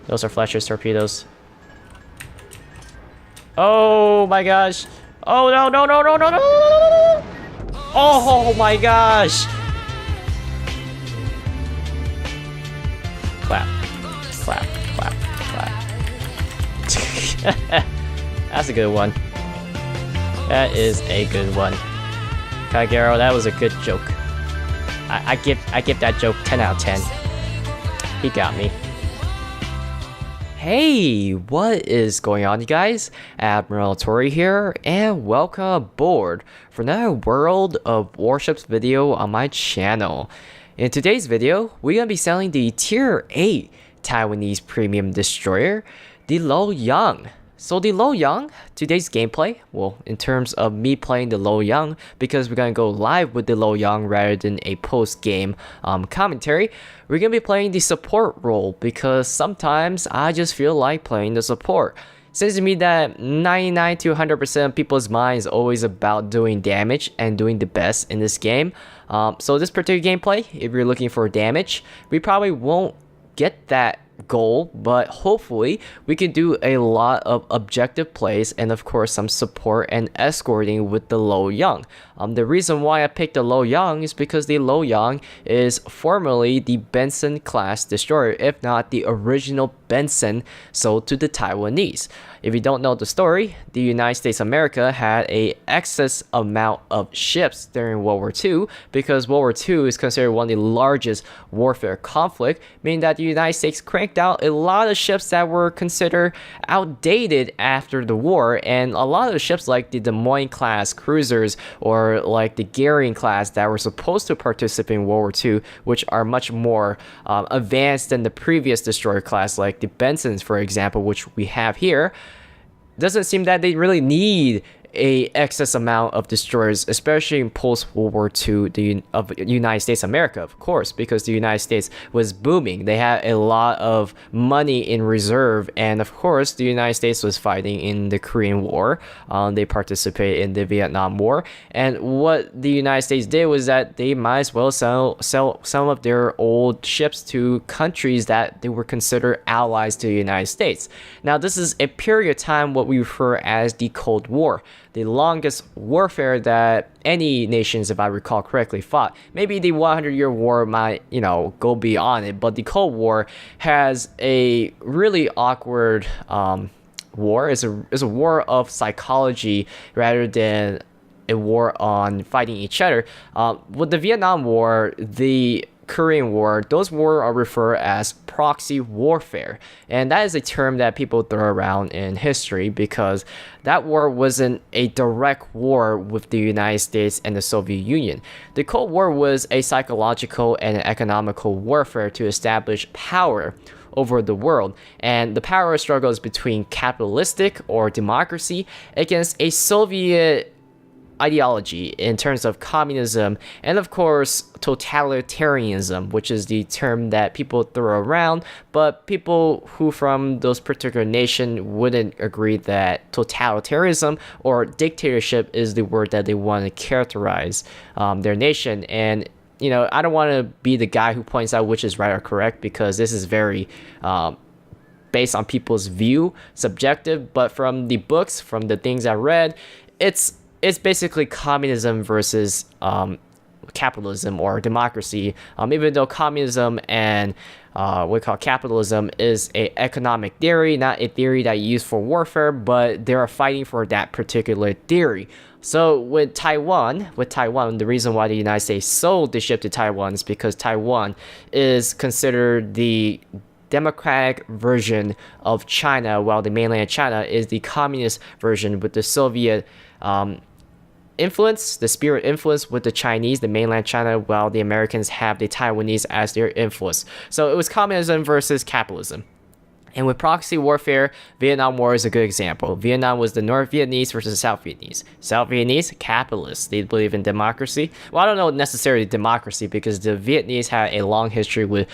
Those are Fletcher's torpedoes. Oh my gosh. Oh no, no, no, no, no, no, no, no, no. Oh my gosh. Clap, clap, clap, clap. That's a good one. That is a good one. Kagero, that was a good joke. I give that joke 10 out of 10. He got me. Hey, what is going on, you guys? Admiral Tori here, and welcome aboard for another World of Warships video on my channel. In today's video, we're gonna be selling the Tier 8 Taiwanese premium destroyer, the Luoyang. So the Luoyang, today's gameplay, well, in terms of me playing the Luoyang, because we're gonna go live with the Luoyang rather than a post-game commentary, we're gonna be playing the support role because sometimes I just feel like playing the support. Seems to me that 99 to 100% of people's mind is always about doing damage and doing the best in this game. So this particular gameplay, if you're looking for damage, we probably won't get that goal, but hopefully we can do a lot of objective plays and of course some support and escorting with the Luoyang. The reason why I picked the Luoyang is because the Luoyang is formerly the Benson-class destroyer, if not the original Benson sold to the Taiwanese. If you don't know the story, the United States of America had an excess amount of ships during World War II because World War II is considered one of the largest warfare conflict, meaning that the United States cranked out a lot of ships that were considered outdated after the war, and a lot of the ships like the Des Moines-class cruisers or like the Garing-class that were supposed to participate in World War II, which are much more advanced than the previous destroyer class like the Bensons, for example, which we have here. Doesn't seem that they really need a excess amount of destroyers, especially in post-World War II of the United States of America, of course, because the United States was booming. They had a lot of money in reserve, and of course, the United States was fighting in the Korean War. They participated in the Vietnam War, and what the United States did was that they might as well sell some of their old ships to countries that they were considered allies to the United States. Now, this is a period of time what we refer as the Cold War, the longest warfare that any nations, if I recall correctly, fought. Maybe the 100-year war might, go beyond it, but the Cold War has a really awkward war. It's a war of psychology rather than a war on fighting each other. With the Vietnam War, the Korean War, those wars are referred as proxy warfare, and that is a term that people throw around in history because that war wasn't a direct war with the United States and the Soviet Union. The Cold War was a psychological and an economical warfare to establish power over the world, and the power struggles between capitalistic or democracy against a Soviet ideology in terms of communism and of course totalitarianism, which is the term that people throw around, but people who from those particular nation wouldn't agree that totalitarianism or dictatorship is the word that they want to characterize their nation. And I don't want to be the guy who points out which is right or correct because this is very based on people's view, subjective, but from the books, from the things I read, it's basically communism versus capitalism or democracy, even though communism and what we call capitalism is a economic theory, not a theory that you use for warfare, but they are fighting for that particular theory. So with Taiwan, the reason why the United States sold the ship to Taiwan is because Taiwan is considered the democratic version of China, while the mainland China is the communist version with the Soviet influence, the spirit influence with the Chinese, the mainland China, while the Americans have the Taiwanese as their influence. So it was communism versus capitalism. And with proxy warfare, Vietnam War is a good example. Vietnam was the North Vietnamese versus the South Vietnamese. South Vietnamese, capitalists. They believe in democracy. Well, I don't know necessarily democracy because the Vietnamese had a long history with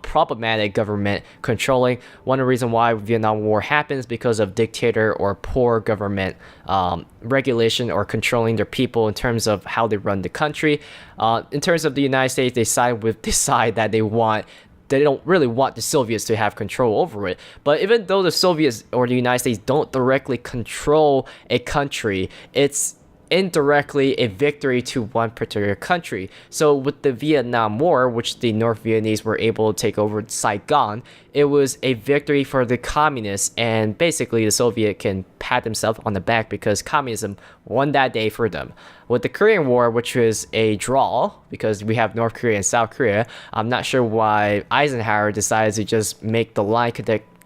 problematic government controlling. One of the reasons why Vietnam War happens because of dictator or poor government regulation or controlling their people in terms of how they run the country. In terms of the United States, they side with the side that they want they don't really want the Soviets to have control over it. But even though the Soviets or the United States don't directly control a country, it's indirectly a victory to one particular country. So with the Vietnam War, which the North Vietnamese were able to take over Saigon, it was a victory for the communists, and basically the Soviet can pat themselves on the back because communism won that day for them. With the Korean War, which was a draw because we have North Korea and South Korea, I'm not sure why Eisenhower decided to just make the line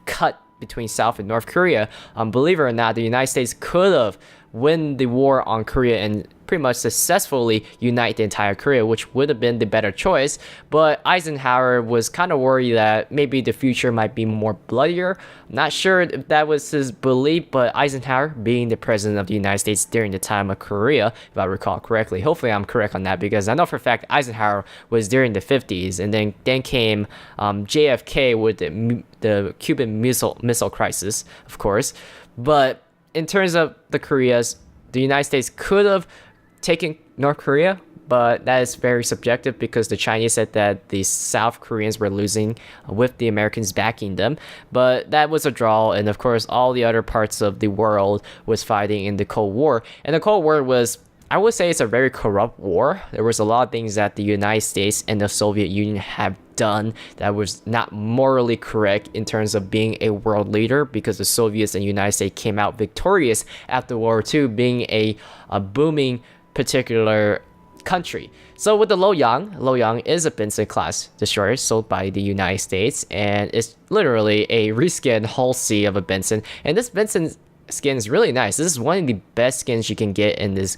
cut between South and North Korea. Believe it or not, the United States could have win the war on Korea and pretty much successfully unite the entire Korea, which would have been the better choice. But Eisenhower was kind of worried that maybe the future might be more bloodier. I'm not sure if that was his belief, but Eisenhower, being the president of the United States during the time of Korea, if I recall correctly, hopefully I'm correct on that, because I know for a fact Eisenhower was during the 50s, and then came JFK with the Cuban Missile Crisis, of course. But in terms of the Koreas, the United States could have taken North Korea, but that is very subjective because the Chinese said that the South Koreans were losing with the Americans backing them. But that was a draw, and of course all the other parts of the world was fighting in the Cold War. And the Cold War was, I would say, it's a very corrupt war. There was a lot of things that the United States and the Soviet Union have done that was not morally correct in terms of being a world leader, because the Soviets and United States came out victorious after World War II, being a booming particular country. So with the Loyang is a Benson-class destroyer sold by the United States, and it's literally a reskin Hull C of a Benson. And this Benson skin is really nice. This is one of the best skins you can get in this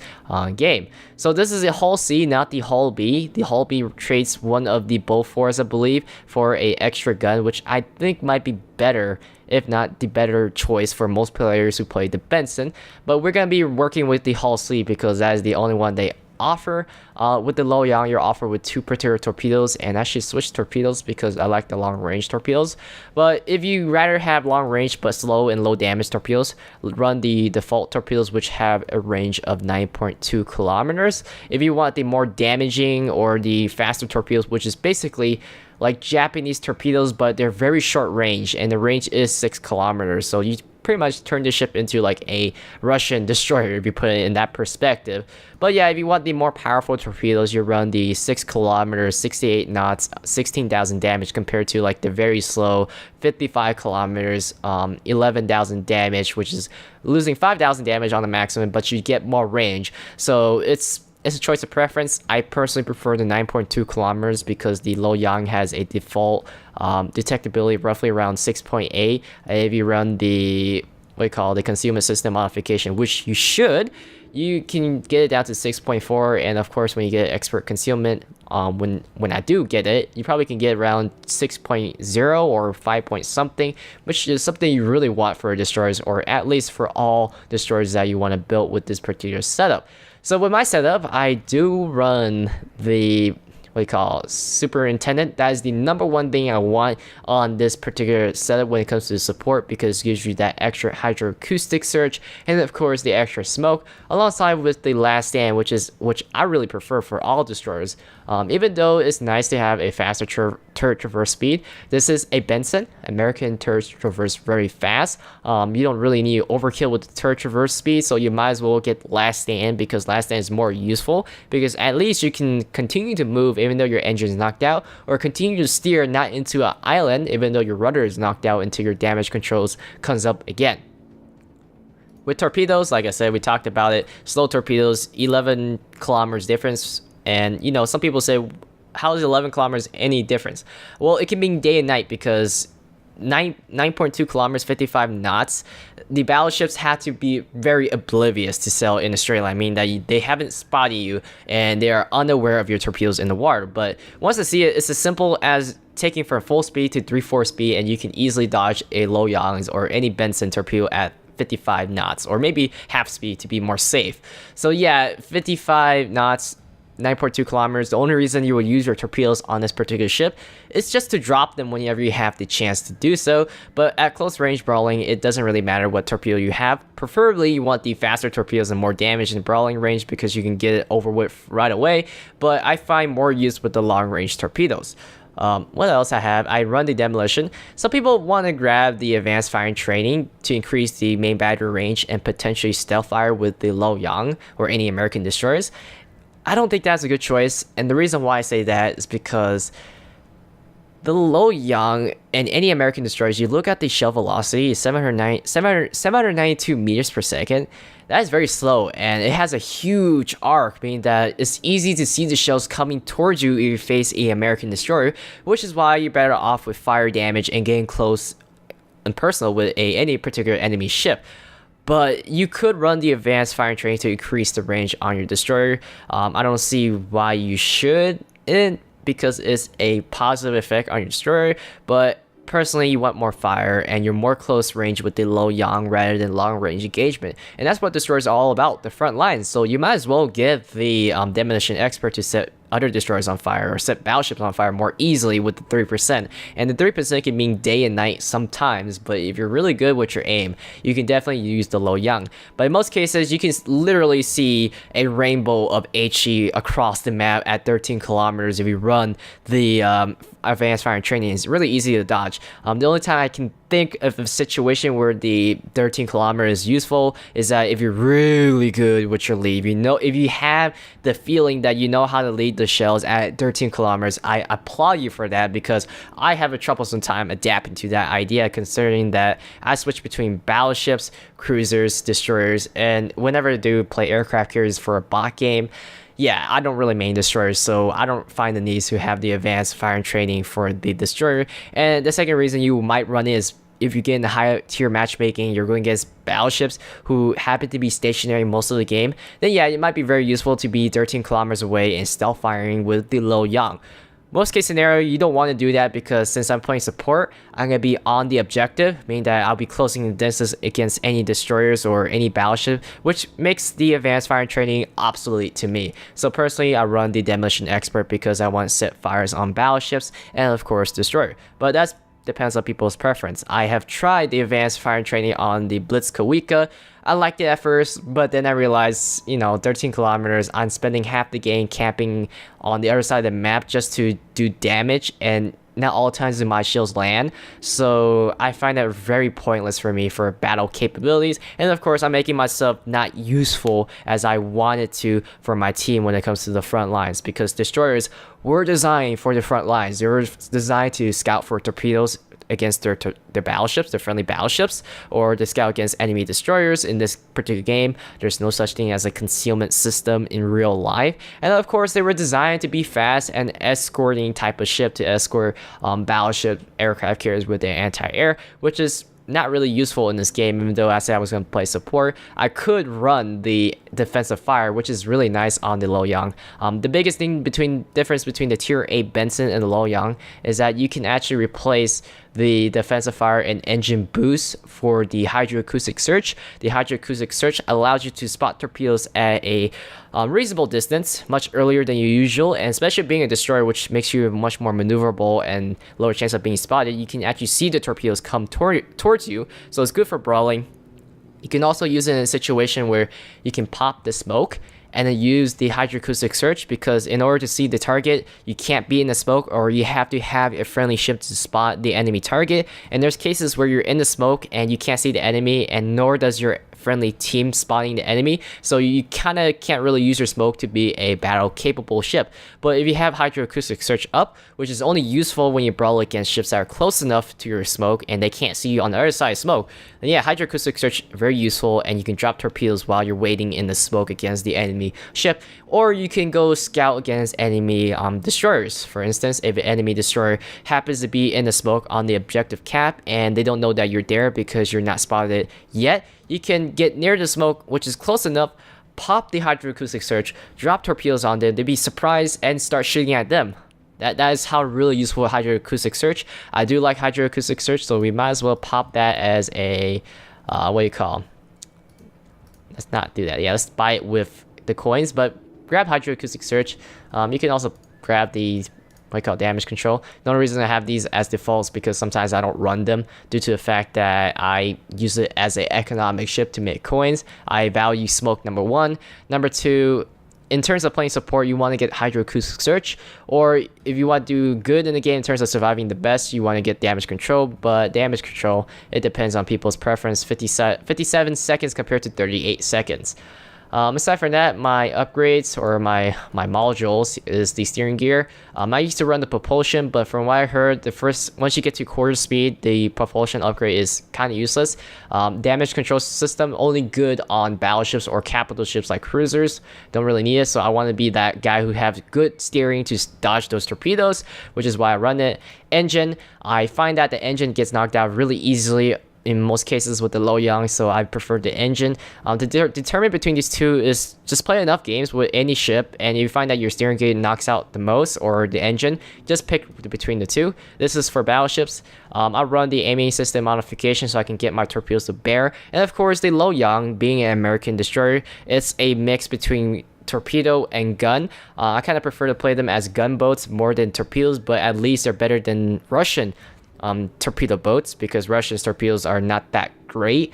game. So this is a Hull C, not the Hull B. The Hull B trades one of the Bofors, I believe, for a extra gun, which I think might be better, if not the better choice for most players who play the Benson. But we're going to be working with the Hull C because that is the only one they offer. With the Loyang, you're offered with 2 particular torpedoes, and I should switch torpedoes because I like the long range torpedoes. But if you rather have long range but slow and low damage torpedoes, run the default torpedoes, which have a range of 9.2 kilometers. If you want the more damaging or the faster torpedoes, which is basically like Japanese torpedoes, but they're very short range, and the range is 6 kilometers. So you pretty much turn the ship into like a Russian destroyer if you put it in that perspective. But yeah, if you want the more powerful torpedoes, you run the 6 kilometers, 68 knots, 16,000 damage, compared to like the very slow 55 kilometers, 11,000 damage, which is losing 5,000 damage on the maximum, but you get more range. So it's a choice of preference. I personally prefer the 9.2 kilometers because the Loyang has a default detectability roughly around 6.8. If you run the the concealment system modification, which you should, you can get it down to 6.4. And of course, when you get expert concealment, when I do get it, you probably can get around 6.0 or 5 point something, which is something you really want for destroyers, or at least for all destroyers that you want to build with this particular setup. So with my setup, I do run the superintendent. That is the #1 thing I want on this particular setup when it comes to support, because it gives you that extra hydroacoustic surge, and of course the extra smoke, alongside with the last stand, which I really prefer for all destroyers. Even though it's nice to have a faster turret traverse speed, this is a Benson. American turrets traverse very fast. You don't really need overkill with the turret traverse speed, so you might as well get last stand, because last stand is more useful, because at least you can continue to move even though your engine is knocked out, or continue to steer not into an island even though your rudder is knocked out until your damage controls comes up again. With torpedoes, like I said, we talked about it. Slow torpedoes, 11 kilometers difference. And some people say, how is 11 kilometers any difference? Well, it can mean day and night, because 9.2 kilometers, 55 knots, the battleships had to be very oblivious to sail in a straight line, meaning that they haven't spotted you and they are unaware of your torpedoes in the water. But once they see it, it's as simple as taking from full speed to 3/4 speed, and you can easily dodge a Loyang or any Benson torpedo at 55 knots, or maybe half speed to be more safe. So yeah, 55 knots, 9.2 kilometers. The only reason you would use your torpedoes on this particular ship is just to drop them whenever you have the chance to do so. But at close range brawling, it doesn't really matter what torpedo you have. Preferably, you want the faster torpedoes and more damage in brawling range, because you can get it over with right away. But I find more use with the long range torpedoes. What else I have? I run the demolition. Some people want to grab the advanced firing training to increase the main battery range and potentially stealth fire with the Lo Yang or any American destroyers. I don't think that's a good choice, and the reason why I say that is because the Lo Yang and any American destroyers, you look at the shell velocity, 792 meters per second. That is very slow, and it has a huge arc, meaning that it's easy to see the shells coming towards you if you face a American destroyer, which is why you're better off with fire damage and getting close and personal with any particular enemy ship. But you could run the advanced firing training to increase the range on your destroyer. I don't see why you should, because it's a positive effect on your destroyer, but personally, you want more fire and you're more close range with the Lo Yang rather than long range engagement. And that's what destroyers are all about, the front lines. So you might as well get the demolition expert to set other destroyers on fire or set battleships on fire more easily with the 3%. And the 3% can mean day and night sometimes, but if you're really good with your aim, you can definitely use the Lo Yang. But in most cases, you can literally see a rainbow of HE across the map at 13 kilometers if you run the advanced firing training. It's really easy to dodge. The only time I can think of a situation where the 13 kilometers is useful is that if you're really good with your lead, if you have the feeling that you know how to lead the shells at 13 kilometers, I applaud you for that, because I have a troublesome time adapting to that idea, considering that I switch between battleships, cruisers, destroyers, and whenever I do play aircraft carriers for a bot game, yeah, I don't really main destroyers, so I don't find the need to have the advanced firing training for the destroyer. And the second reason you might run is if you get in the higher tier matchmaking, you're going against battleships who happen to be stationary most of the game, then yeah, it might be very useful to be 13 kilometers away and stealth firing with the Lo Yang. Most case scenario, you don't want to do that, because since I'm playing support, I'm going to be on the objective, meaning that I'll be closing the distance against any destroyers or any battleship, which makes the advanced firing training obsolete to me. So personally, I run the demolition expert because I want to set fires on battleships and of course destroyer. But that's depends on people's preference. I have tried the advanced firing training on the Blitz Kawika. I liked it at first, but then I realized, 13 kilometers, I'm spending half the game camping on the other side of the map just to do damage, and not all times do my shields land. So I find that very pointless for me for battle capabilities. And of course, I'm making myself not useful as I wanted to for my team when it comes to the front lines, because destroyers were designed for the front lines. They were designed to scout for torpedoes against their battleships, their friendly battleships, or to scout against enemy destroyers. In this particular game, there's no such thing as a concealment system in real life. And of course, they were designed to be fast and escorting type of ship to escort battleship aircraft carriers with their anti-air, which is not really useful in this game. Even though I said I was going to play support, I could run the defensive fire, which is really nice on the Lo Yang. The biggest difference between the tier 8 Benson and the Lo Yang is that you can actually replace the defensive fire and engine boost for the hydroacoustic search. The hydroacoustic search allows you to spot torpedoes at a reasonable distance, much earlier than usual, and especially being a destroyer, which makes you much more maneuverable and lower chance of being spotted, you can actually see the torpedoes come towards you, so it's good for brawling. You can also use it in a situation where you can pop the smoke and then use the hydroacoustic search, because in order to see the target, you can't be in the smoke, or you have to have a friendly ship to spot the enemy target. And there's cases where you're in the smoke and you can't see the enemy, and nor does your friendly team spotting the enemy, so you kind of can't really use your smoke to be a battle capable ship. But if you have hydroacoustic search up, which is only useful when you brawl against ships that are close enough to your smoke and they can't see you on the other side of smoke, then yeah, hydroacoustic search very useful, and you can drop torpedoes while you're waiting in the smoke against the enemy ship. Or you can go scout against enemy destroyers. For instance, if an enemy destroyer happens to be in the smoke on the objective cap and they don't know that you're there because you're not spotted yet, you can get near the smoke, which is close enough, pop the hydroacoustic search, drop torpedoes on them, they'd be surprised and start shooting at them. That is how really useful hydroacoustic search. I do like hydroacoustic search, so we might as well pop that as a let's not do that. Yeah, let's buy it with the coins, but grab hydroacoustic search. You can also grab the damage control. The only reason I have these as defaults because sometimes I don't run them due to the fact that I use it as an economic ship to make coins. I value smoke, number one. Number two, in terms of playing support, you want to get hydroacoustic search, or if you want to do good in the game in terms of surviving the best, you want to get damage control. But damage control, it depends on people's preference. 57 seconds compared to 38 seconds. Aside from that, my upgrades or my modules is the steering gear. I used to run the propulsion, but from what I heard, once you get to quarter speed, the propulsion upgrade is kind of useless. Damage control system only good on battleships or capital ships like cruisers. Don't really need it, so I want to be that guy who have good steering to dodge those torpedoes, which is why I run it. Engine, I find that the engine gets knocked out really easily in most cases with the low yang, so I prefer the engine. To determine between these two is just play enough games with any ship, and if you find that your steering gear knocks out the most or the engine, just pick between the two. This is for battleships. I run the aiming system modification so I can get my torpedoes to bear, and of course the low yang, being an American destroyer, it's a mix between torpedo and gun. I kind of prefer to play them as gunboats more than torpedoes, but at least they're better than Russian torpedo boats, because Russian torpedoes are not that great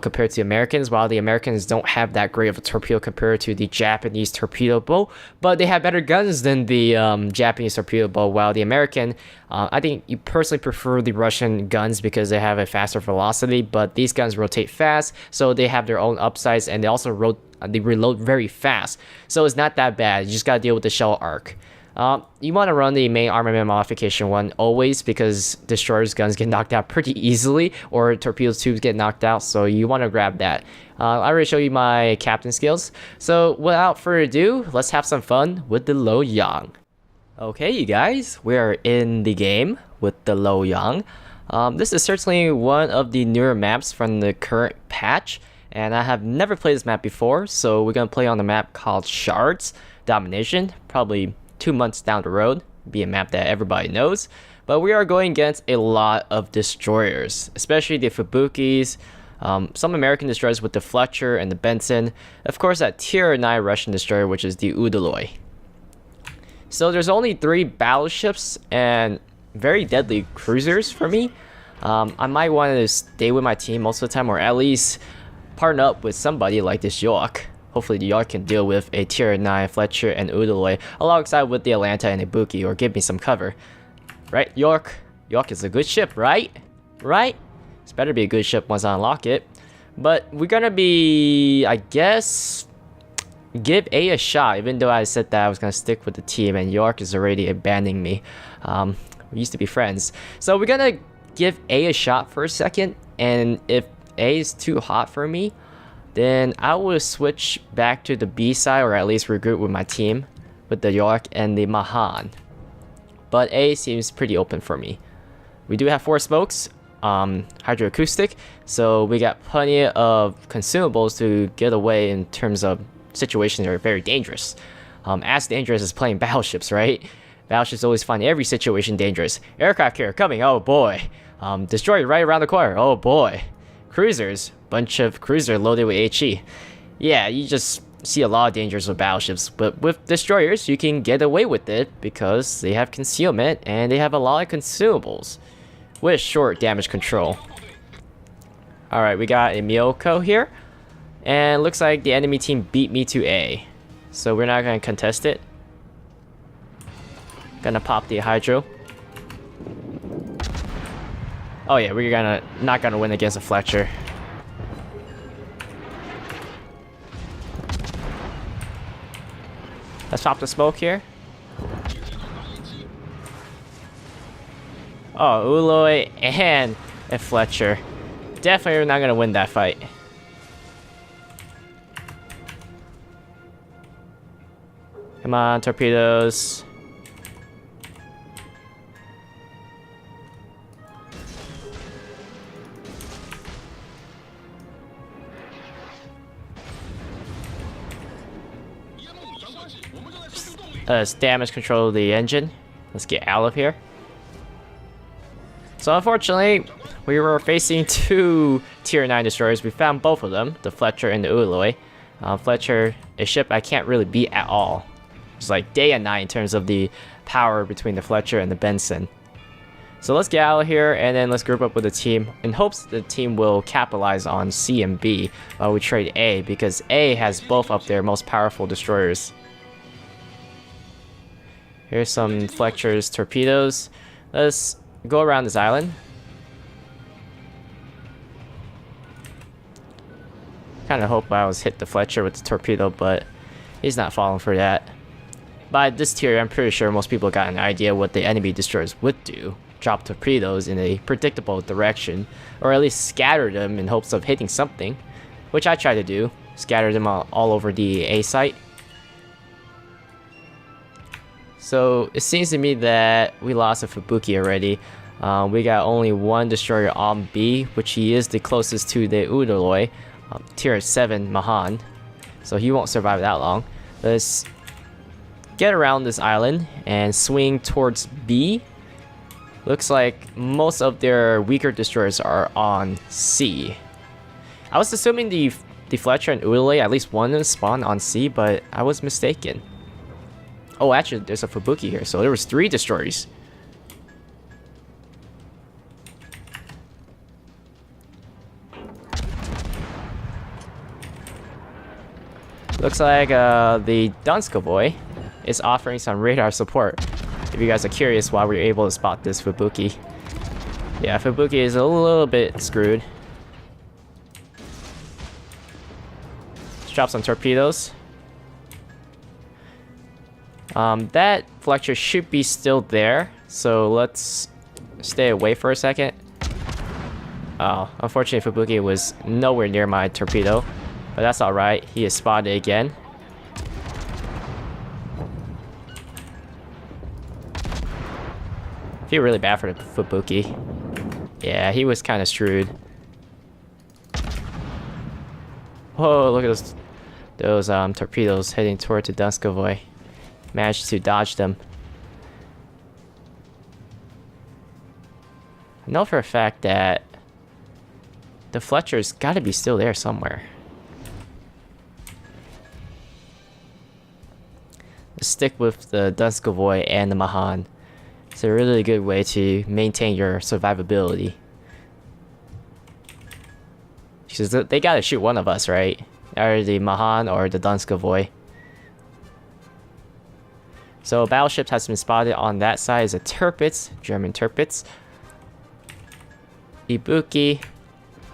compared to Americans, while the Americans don't have that great of a torpedo compared to the Japanese torpedo boat, but they have better guns than the Japanese torpedo boat, while the American, I think you personally prefer the Russian guns because they have a faster velocity, but these guns rotate fast, so they have their own upsides, and they also reload very fast, so it's not that bad. You just gotta deal with the shell arc. You want to run the main armament modification one always, because destroyers' guns get knocked out pretty easily, or torpedo tubes get knocked out, so you want to grab that. I already showed you my captain skills, so without further ado, let's have some fun with the Low Yang. Okay, you guys, we are in the game with the Low Yang. This is certainly one of the newer maps from the current patch, and I have never played this map before, so we're going to play on the map called Shards Domination, probably 2 months down the road, be a map that everybody knows. But we are going against a lot of destroyers, especially the Fubukis, some American destroyers with the Fletcher and the Benson, of course that tier 9 Russian destroyer, which is the Udaloy. So there's only 3 battleships and very deadly cruisers for me. I might want to stay with my team most of the time, or at least partner up with somebody like this York. Hopefully the York can deal with a tier 9 Fletcher and Udaloy alongside with the Atlanta and Ibuki, or give me some cover. Right, York? York is a good ship, right? Right? It's better be a good ship once I unlock it. But we're gonna be, I guess, give A shot, even though I said that I was gonna stick with the team and York is already abandoning me. We used to be friends. So we're gonna give A shot for a second, and if A is too hot for me, then I will switch back to the B side, or at least regroup with my team with the York and the Mahan. But A seems pretty open for me. We do have 4 smokes, hydroacoustic, so we got plenty of consumables to get away in terms of situations that are very dangerous. As dangerous as playing battleships, right? Battleships always find every situation dangerous. Aircraft carrier coming, oh boy. Destroyer right around the corner, oh boy. Cruisers, bunch of cruiser loaded with HE. Yeah, you just see a lot of dangers with battleships, but with destroyers you can get away with it because they have concealment and they have a lot of consumables with short damage control. Alright, we got a Miyoko here, and looks like the enemy team beat me to A, so we're not gonna contest it. Gonna pop the hydro. Oh yeah, we're not gonna win against a Fletcher. Let's pop the smoke here. Oh, Uloy and a Fletcher. Definitely not gonna win that fight. Come on, torpedoes. Let's damage control the engine. Let's get out of here. So unfortunately, we were facing 2 tier 9 destroyers. We found both of them, the Fletcher and the Uloy. Fletcher, a ship I can't really beat at all. It's like day and night in terms of the power between the Fletcher and the Benson. So let's get out of here and then let's group up with the team in hopes the team will capitalize on C and B while we trade A, because A has both of their most powerful destroyers. Here's some Fletcher's torpedoes. Let's go around this island. Kind of hope I was hit the Fletcher with the torpedo, but he's not falling for that. By this tier, I'm pretty sure most people got an idea what the enemy destroyers would do. Drop torpedoes in a predictable direction, or at least scatter them in hopes of hitting something, which I try to do. Scatter them all over the A site. So it seems to me that we lost a Fubuki already. We got only one destroyer on B, which he is the closest to the Udaloi, tier 7 Mahan. So he won't survive that long. Let's get around this island and swing towards B. Looks like most of their weaker destroyers are on C. I was assuming the Fletcher and Udaloi, at least one of them spawned on C, but I was mistaken. Oh, actually, there's a Fubuki here, so there was 3 destroyers. Looks like the Dunskovoy is offering some radar support. If you guys are curious why we were able to spot this Fubuki. Yeah, Fubuki is a little bit screwed. Let's drop some torpedoes. That Fletcher should be still there, so let's stay away for a second. Oh, unfortunately Fubuki was nowhere near my torpedo, but that's alright, he is spotted again. I feel really bad for the Fubuki. Yeah, he was kind of screwed. Whoa, look at those torpedoes heading toward the Dunskovoy. Managed to dodge them. I know for a fact that the Fletcher's got to be still there somewhere. Let's stick with the Dunskovoy and the Mahan. It's a really good way to maintain your survivability. Because they gotta shoot one of us, right? Either the Mahan or the Dunskovoy. So battleships has been spotted on that side as a Tirpitz, German Tirpitz. Ibuki.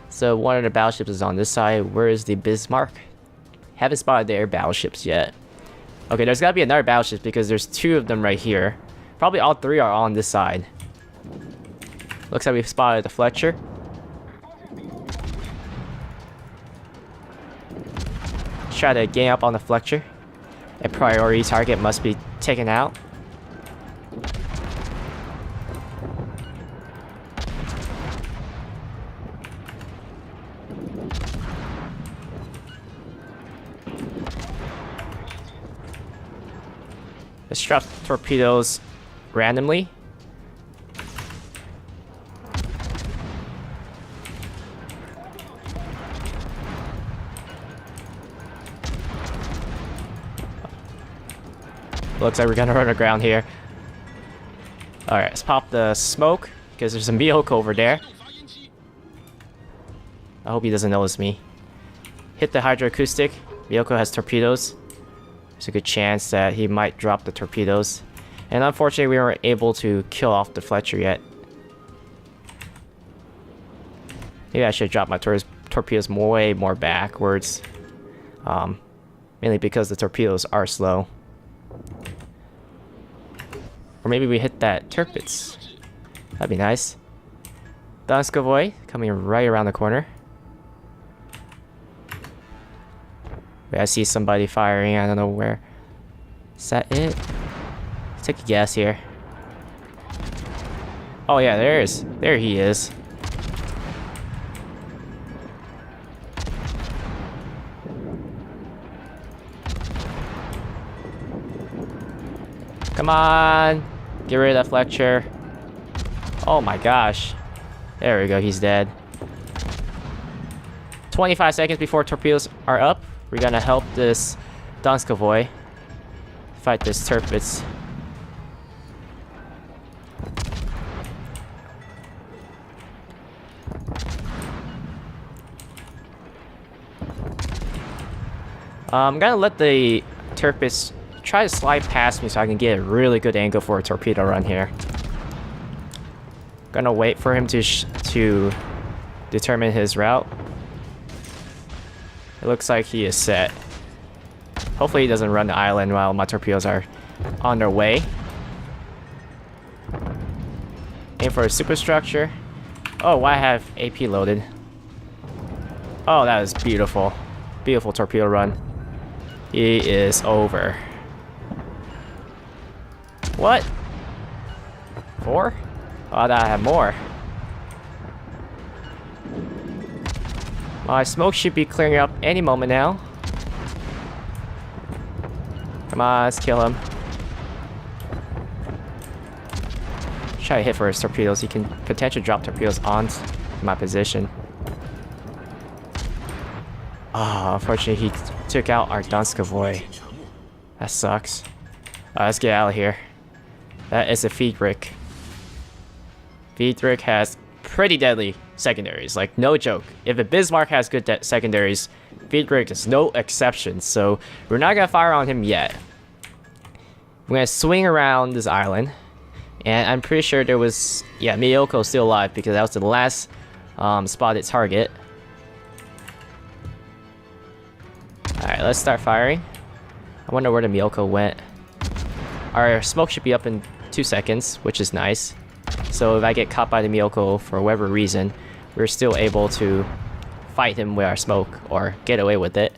So one of the battleships is on this side. Where is the Bismarck? Haven't spotted their battleships yet. Okay, there's gotta be another battleship because there's 2 of them right here. Probably all 3 are on this side. Looks like we've spotted the Fletcher. Let's try to gang up on the Fletcher. A priority target must be taken out. Let's drop torpedoes randomly. Looks like we're gonna run aground here. Alright, let's pop the smoke, because there's a vehicle over there. I hope he doesn't notice me. Hit the hydroacoustic. Vehicle has torpedoes. There's a good chance that he might drop the torpedoes. And unfortunately, we weren't able to kill off the Fletcher yet. Maybe I should drop my torpedoes way more backwards. Mainly because the torpedoes are slow. Or maybe we hit that Tirpitz. That'd be nice. Dunskovoy coming right around the corner. Wait, I see somebody firing. I don't know where. Is that it? Let's take a guess here. Oh yeah, there he is. Come on! Get rid of that Fletcher. Oh my gosh. There we go, he's dead. 25 seconds before torpedoes are up. We're gonna help this Dunskovoy fight this Tirpitz. I'm gonna let the Turpus try to slide past me so I can get a really good angle for a torpedo run here. Gonna wait for him to determine his route. It looks like he is set. Hopefully he doesn't run the island while my torpedoes are on their way. Aim for a superstructure. Oh, I have AP loaded. Oh, that is beautiful. Beautiful torpedo run. He is over. What? 4? Oh, I thought I had more. My smoke should be clearing up any moment now. Come on, let's kill him. Try to hit for his torpedoes. He can potentially drop torpedoes on my position. Oh, unfortunately, he took out our Dunskavoy. That sucks. Let's get out of here. That is a Friedrich. Friedrich has pretty deadly secondaries, like no joke. If a Bismarck has good secondaries, Friedrich is no exception, so we're not gonna fire on him yet. We're gonna swing around this island, and I'm pretty sure there was, yeah, Miyoko's still alive because that was the last spotted target. Alright, let's start firing. I wonder where the Miyoko went. Our smoke should be up in 2 seconds, which is nice. So if I get caught by the Miyoko for whatever reason, we're still able to fight him with our smoke or get away with it.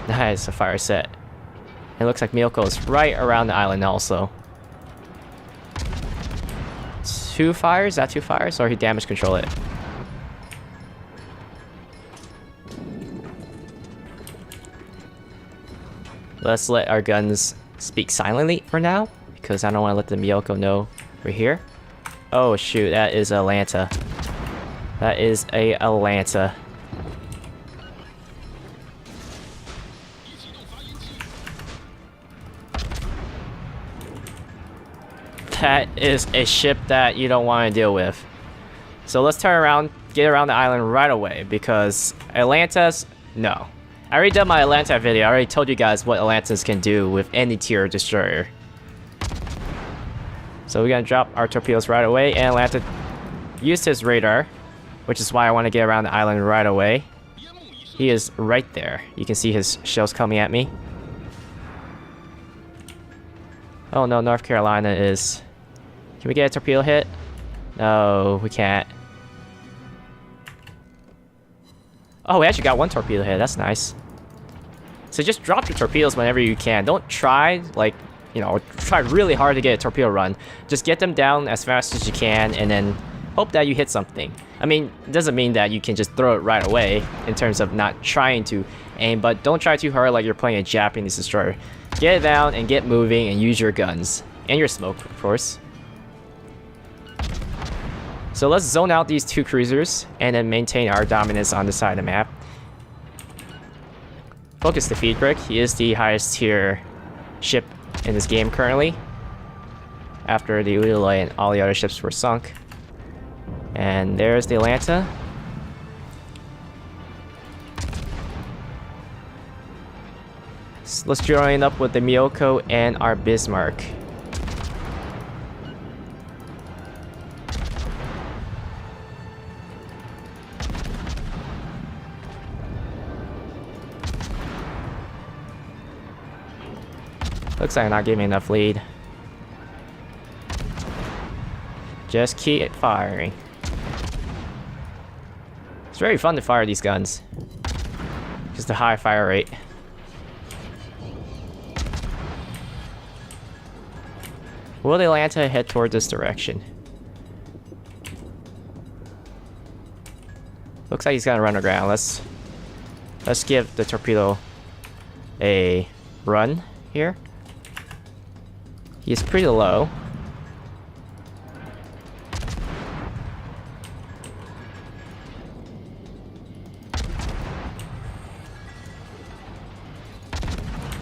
Nice, a fire set. It looks like Miyoko is right around the island also. 2 fires? Is that 2 fires? Or he damage control it? Let's let our guns speak silently for now, because I don't want to let the Miyoko know we're here. Oh shoot, that is Atlanta. That is a Atlanta. That is a ship that you don't want to deal with. So let's turn around, get around the island right away, because Atlantas, no. I already did my Atlanta video. I already told you guys what Atlantas can do with any tier destroyer. So we're gonna drop our torpedoes right away, and Atlanta used his radar, which is why I want to get around the island right away. He is right there. You can see his shells coming at me. Oh no, North Carolina is... Can we get a torpedo hit? No, we can't. Oh, we actually got 1 torpedo hit. That's nice. So just drop your torpedoes whenever you can. Don't try, like, you know, try really hard to get a torpedo run. Just get them down as fast as you can and then hope that you hit something. I mean, it doesn't mean that you can just throw it right away in terms of not trying to aim, but don't try too hard like you're playing a Japanese destroyer. Get it down and get moving and use your guns. And your smoke, of course. So let's zone out these 2 cruisers and then maintain our dominance on the side of the map. Focus the Friedrich. He is the highest tier ship in this game currently, after the Udaloy and all the other ships were sunk. And there's the Atlanta. So let's join up with the Miyoko and our Bismarck. Looks like I'm not giving enough lead. Just keep firing. It's very fun to fire these guns. Just the high fire rate. Will the Atlanta head toward this direction? Looks like he's gonna run aground. Let's give the torpedo a run here. He's pretty low.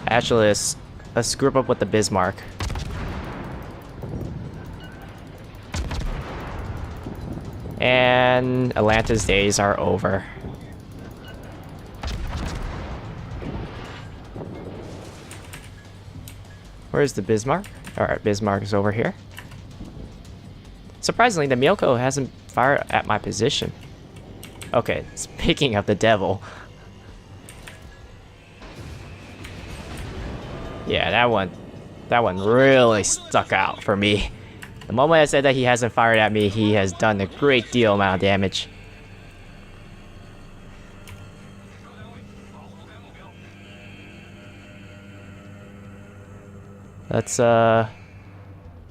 Actually, let's group up with the Bismarck. And Atlanta's days are over. Where's the Bismarck? Alright, Bismarck is over here. Surprisingly, the Miyoko hasn't fired at my position. Okay, speaking of the devil. Yeah, that one really stuck out for me. The moment I said that he hasn't fired at me, he has done a great deal amount of damage. Let's try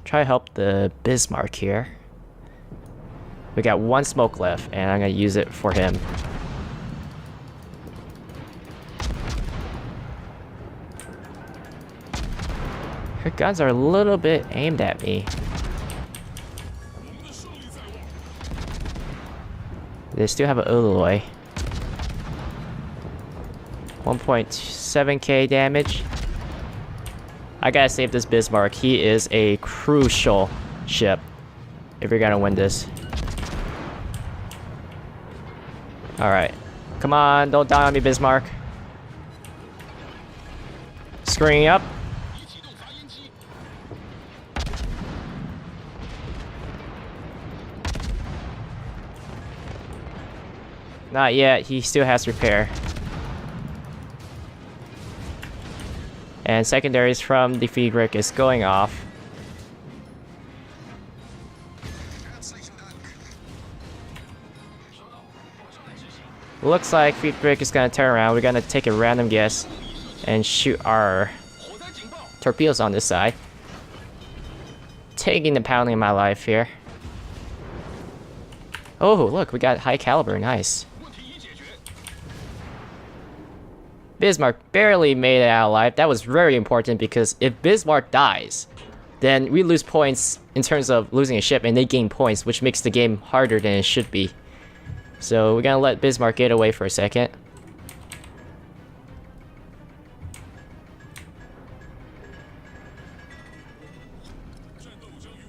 to help the Bismarck here. We got one smoke left, and I'm gonna use it for him. Her guns are a little bit aimed at me. They still have an Ulloy. 1.7k damage. I gotta save this Bismarck. He is a crucial ship if you're gonna win this. Alright. Come on, don't die on me, Bismarck. Screening up. Not yet, he still has repair. And secondaries from the Friedrich is going off. Looks like Friedrich is gonna turn around. We're gonna take a random guess and shoot our torpedoes on this side. Taking the pounding of my life here. Oh, look, we got high caliber, nice. Bismarck barely made it out alive. That was very important because if Bismarck dies, then we lose points in terms of losing a ship, and they gain points, which makes the game harder than it should be. So we're gonna let Bismarck get away for a second.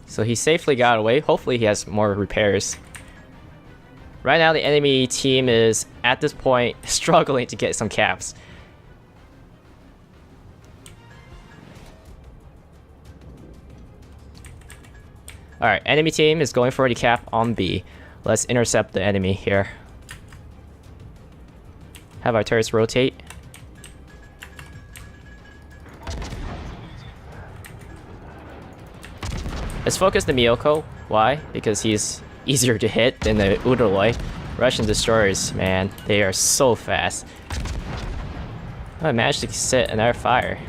So he safely got away. Hopefully he has more repairs. Right now the enemy team is, at this point, struggling to get some caps. Alright, enemy team is going for the cap on B. Let's intercept the enemy here. Have our turrets rotate. Let's focus the Miyoko. Why? Because he's easier to hit than the Udaloy. Russian destroyers, man, they are so fast. Oh, I managed to set another fire.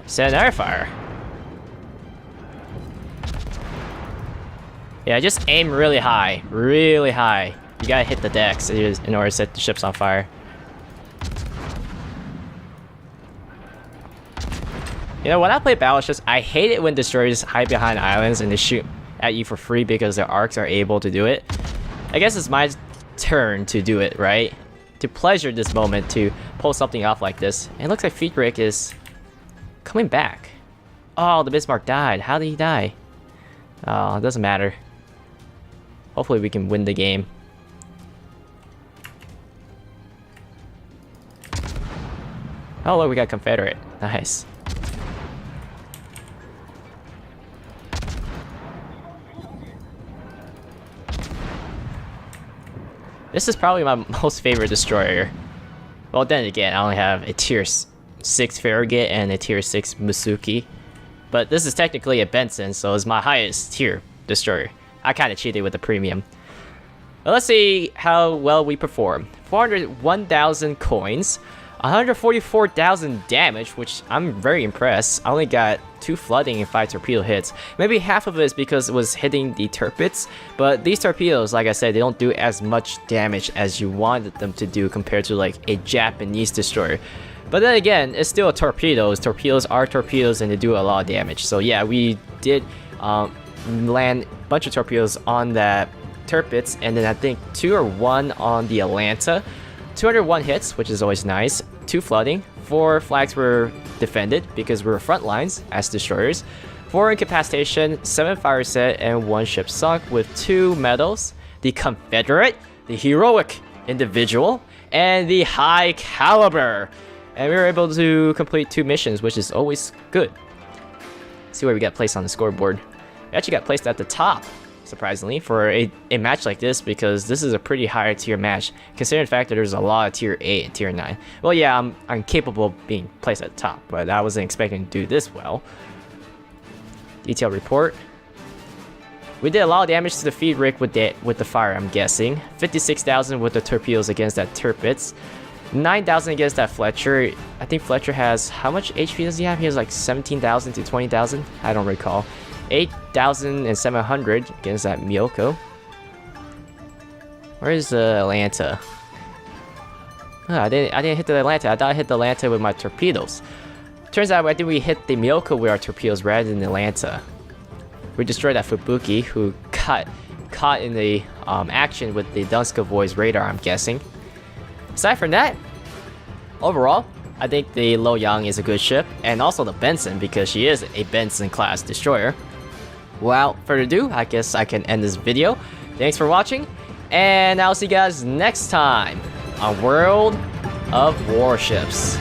Set another fire. Yeah, just aim really high. Really high. You gotta hit the decks in order to set the ships on fire. You know, when I play battleships, I hate it when destroyers hide behind islands and they shoot at you for free because their arcs are able to do it. I guess it's my turn to do it, right? To pleasure this moment, to pull something off like this. And it looks like Friedrich is coming back. Oh, the Bismarck died. How did he die? Oh, it doesn't matter. Hopefully we can win the game. Oh look, we got Confederate. Nice. This is probably my most favorite destroyer. Well, then again, I only have a tier 6 Farragut and a tier 6 Musuki. But this is technically a Benson, so it's my highest tier destroyer. I kind of cheated with the premium. But let's see how well we perform. 401,000 coins, 144,000 damage, which I'm very impressed. I only got 2 flooding and 5 torpedo hits. Maybe half of it is because it was hitting the turrets, but these torpedoes, like I said, they don't do as much damage as you wanted them to do compared to like a Japanese destroyer. But then again, it's still torpedoes. Torpedoes are torpedoes and they do a lot of damage. So yeah, we did land a bunch of torpedoes on that turrets, and then I think 2 or 1 on the Atlanta. 201 hits, which is always nice. 2 flooding. 4 flags were defended because we were front lines as destroyers. 4 incapacitation, 7 fire set, and 1 ship sunk with 2 medals. The Confederate, the heroic individual, and the High Caliber. And we were able to complete 2 missions, which is always good. Let's see where we got placed on the scoreboard. We actually got placed at the top, surprisingly, for a match like this, because this is a pretty higher tier match, considering the fact that there's a lot of tier 8 and tier 9. Well, yeah, I'm capable of being placed at the top, but I wasn't expecting to do this well. Detail report. We did a lot of damage to the feed rig with the fire, I'm guessing. 56,000 with the torpedoes against that Tirpitz. 9,000 against that Fletcher. I think Fletcher has... How much HP does he have? He has like 17,000 to 20,000? I don't recall. 8,700 against that Miyoko. Where's the Atlanta? Oh, I didn't hit the Atlanta. I thought I hit the Atlanta with my torpedoes. Turns out I think we hit the Miyoko with our torpedoes rather than the Atlanta. We destroyed that Fubuki, who caught in the action with the Dunskovoy's radar, I'm guessing. Aside from that, overall, I think the Loyang is a good ship, and also the Benson, because she is a Benson-class destroyer. Without further ado, I guess I can end this video. Thanks for watching, and I'll see you guys next time on World of Warships.